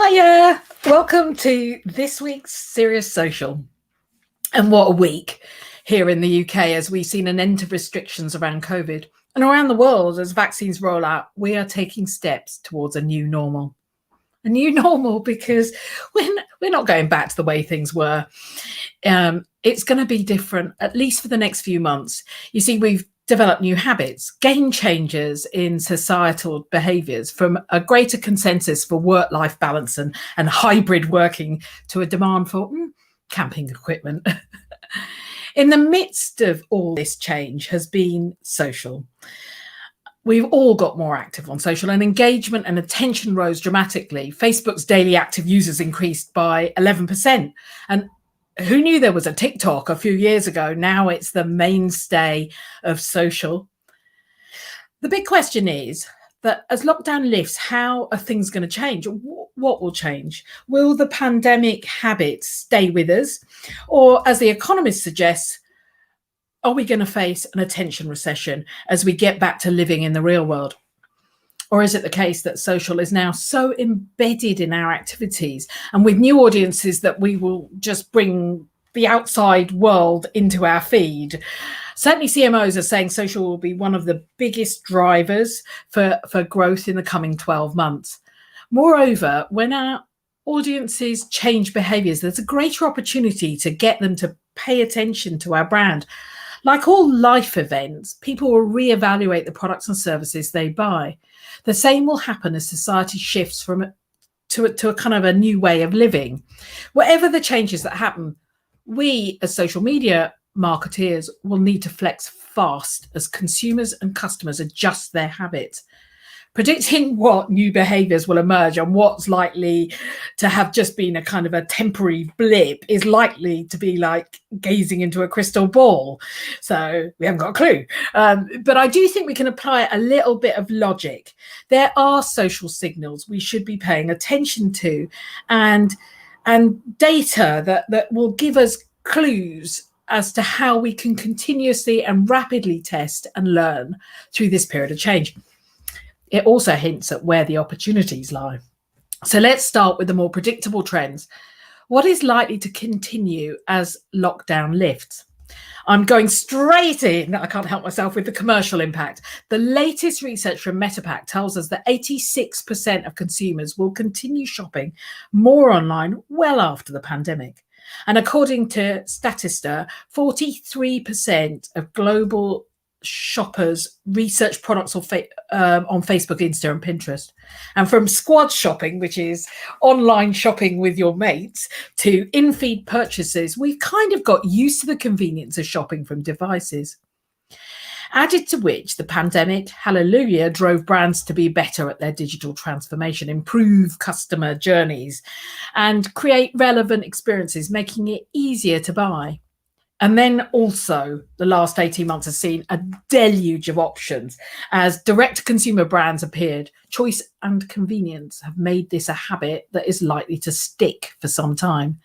Hiya! Welcome to this week's Serious Social. And what a week here in the UK as we've seen an end to restrictions around COVID. And around the world, as vaccines roll out, we are taking steps towards a new normal. A new normal because we're not going back to the way things were. It's going to be different, at least for the next few months. You see, we've developed new habits, game changers in societal behaviours, from a greater consensus for work-life balance and hybrid working to a demand for camping equipment. In the midst of all this change has been social. We've all got more active on social, and engagement and attention rose dramatically. Facebook's daily active users increased by 11%. And who knew there was a TikTok a few years ago? Now it's the mainstay of social. The big question is that as lockdown lifts, how are things going to change? What will change? Will the pandemic habits stay with us? Or, as The Economist suggests, are we going to face an attention recession as we get back to living in the real world? Or is it the case that social is now so embedded in our activities and with new audiences that we will just bring the outside world into our feed? Certainly CMOs are saying social will be one of the biggest drivers for growth in the coming 12 months. Moreover, when our audiences change behaviours, there's a greater opportunity to get them to pay attention to our brand. Like all life events, people will reevaluate the products and services they buy. The same will happen as society shifts to a kind of a new way of living. Whatever the changes that happen, we as social media marketeers will need to flex fast as consumers and customers adjust their habits. Predicting what new behaviours will emerge and what's likely to have just been a kind of a temporary blip is likely to be like gazing into a crystal ball. So we haven't got a clue. But I do think we can apply a little bit of logic. There are social signals we should be paying attention to, and data that will give us clues as to how we can continuously and rapidly test and learn through this period of change. It also hints at where the opportunities lie. So let's start with the more predictable trends. What is likely to continue as lockdown lifts? I'm going straight in, I can't help myself, with the commercial impact. The latest research from MetaPack tells us that 86% of consumers will continue shopping more online well after the pandemic. And according to Statista, 43% of global shoppers research products on Facebook, Insta and Pinterest. And from squad shopping, which is online shopping with your mates, to in-feed purchases, we've kind of got used to the convenience of shopping from devices. Added to which, the pandemic, hallelujah, drove brands to be better at their digital transformation, improve customer journeys, and create relevant experiences, making it easier to buy. And then also the last 18 months has seen a deluge of options as direct-to-consumer brands appeared. Choice and convenience have made this a habit that is likely to stick for some time.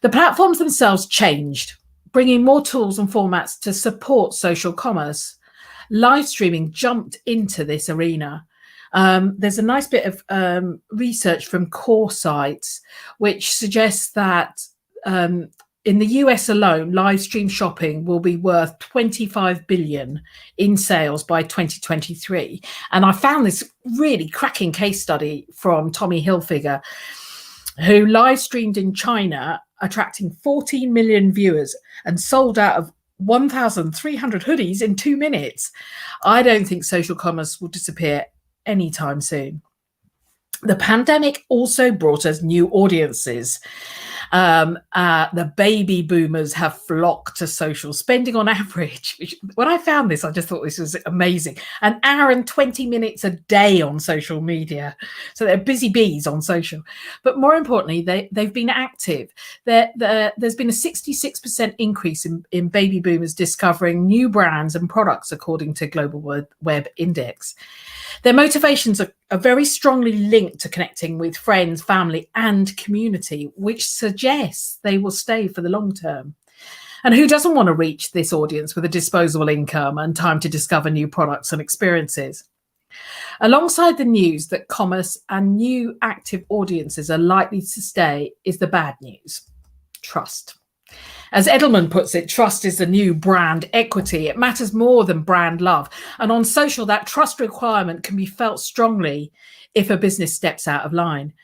The platforms themselves changed, bringing more tools and formats to support social commerce. Live streaming jumped into this arena. There's a nice bit of research from Core Sites, which suggests that in the US alone, live stream shopping will be worth 25 billion in sales by 2023. And I found this really cracking case study from Tommy Hilfiger, who live streamed in China, attracting 14 million viewers and sold out of 1,300 hoodies in 2 minutes. I don't think social commerce will disappear anytime soon. The pandemic also brought us new audiences. The baby boomers have flocked to social, spending on average, when I found this, I just thought this was amazing, an hour and 20 minutes a day on social media. So they're busy bees on social. But more importantly, they've been active. There's been a 66% increase in baby boomers discovering new brands and products, according to Global Web Index. Their motivations are very strongly linked to connecting with friends, family, and community, which suggests they will stay for the long term. And who doesn't want to reach this audience with a disposable income and time to discover new products and experiences? Alongside the news that commerce and new active audiences are likely to stay is the bad news: trust. As Edelman puts it, trust is the new brand equity. It matters more than brand love. And on social, that trust requirement can be felt strongly if a business steps out of line.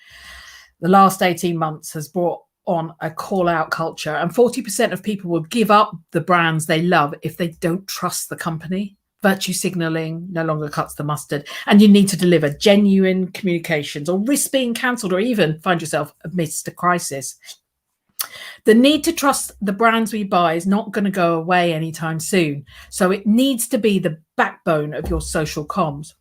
The last 18 months has brought on a call-out culture, and 40% of people will give up the brands they love if they don't trust the company. Virtue signaling no longer cuts the mustard, and you need to deliver genuine communications or risk being cancelled or even find yourself amidst a crisis. The need to trust the brands we buy is not going to go away anytime soon, so it needs to be the backbone of your social comms.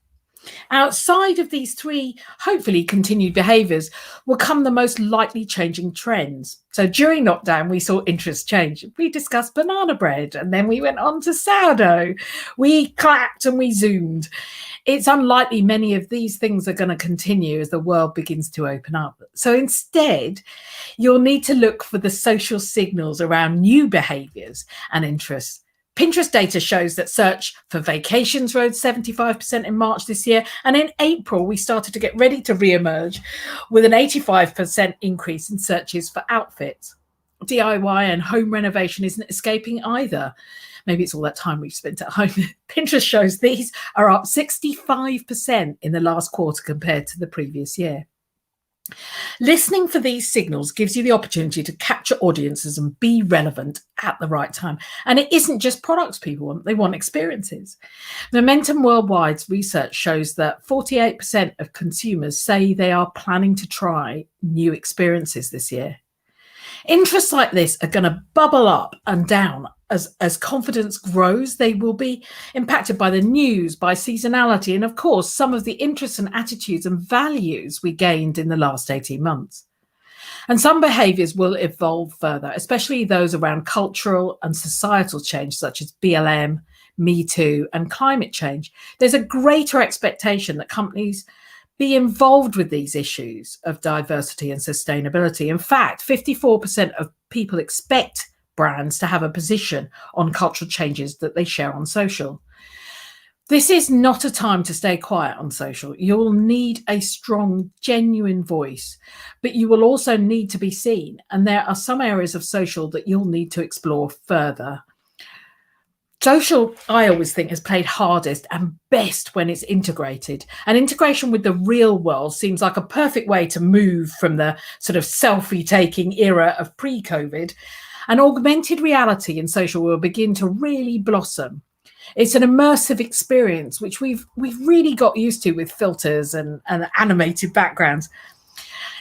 Outside of these three, hopefully continued behaviours, will come the most likely changing trends. So during lockdown, we saw interest change. We discussed banana bread, and then we went on to sourdough. We clapped and we zoomed. It's unlikely many of these things are going to continue as the world begins to open up. So instead, you'll need to look for the social signals around new behaviours and interests. Pinterest data shows that search for vacations rose 75% in March this year. And in April, we started to get ready to re-emerge with an 85% increase in searches for outfits. DIY and home renovation isn't escaping either. Maybe it's all that time we've spent at home. Pinterest shows these are up 65% in the last quarter compared to the previous year. Listening for these signals gives you the opportunity to capture audiences and be relevant at the right time. And it isn't just products people want, they want experiences. Momentum Worldwide's research shows that 48% of consumers say they are planning to try new experiences this year. Interests like this are going to bubble up and down. As confidence grows, they will be impacted by the news, by seasonality, and of course, some of the interests and attitudes and values we gained in the last 18 months. And some behaviours will evolve further, especially those around cultural and societal change, such as BLM, Me Too, and climate change. There's a greater expectation that companies be involved with these issues of diversity and sustainability. In fact, 54% of people expect brands to have a position on cultural changes that they share on social. This is not a time to stay quiet on social. You'll need a strong, genuine voice, but you will also need to be seen. And there are some areas of social that you'll need to explore further. Social, I always think, has played hardest and best when it's integrated. And integration with the real world seems like a perfect way to move from the sort of selfie-taking era of pre-COVID. And augmented reality in social will begin to really blossom. It's an immersive experience, which we've really got used to with filters and animated backgrounds.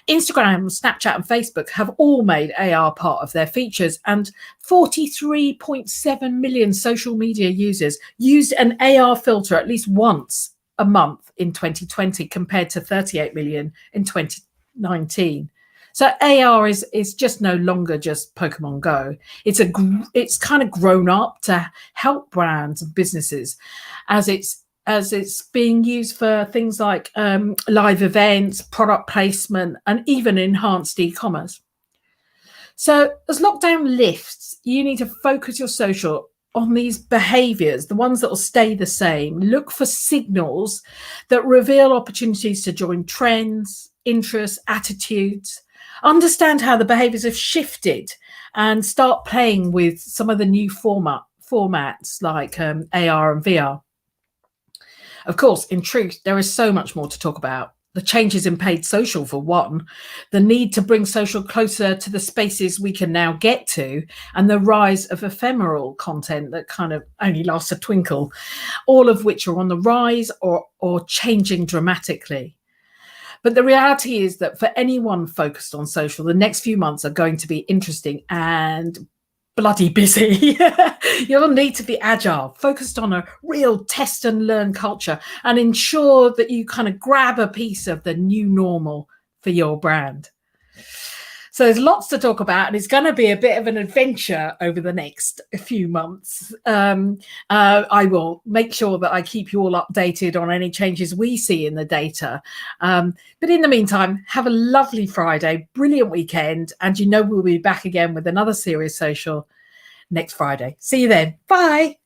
Instagram, Snapchat, and Facebook have all made AR part of their features, and 43.7 million social media users used an AR filter at least once a month in 2020, compared to 38 million in 2019. So AR is just no longer just Pokemon Go. It's kind of grown up to help brands and businesses as it's being used for things like live events, product placement, and even enhanced e-commerce. So as lockdown lifts, you need to focus your social on these behaviors, the ones that will stay the same. Look for signals that reveal opportunities to join trends, interests, attitudes. Understand how the behaviors have shifted and start playing with some of the new formats like AR and VR. Of course, in truth, there is so much more to talk about. The changes in paid social, for one, the need to bring social closer to the spaces we can now get to, and the rise of ephemeral content that kind of only lasts a twinkle, all of which are on the rise or changing dramatically. But the reality is that for anyone focused on social, the next few months are going to be interesting and bloody busy. You'll need to be agile, focused on a real test and learn culture, and ensure that you kind of grab a piece of the new normal for your brand. So there's lots to talk about, and it's going to be a bit of an adventure over the next few months. I will make sure that I keep you all updated on any changes we see in the data. But in the meantime, have a lovely Friday, brilliant weekend, and we'll be back again with another Serious Social next Friday. See you then. Bye.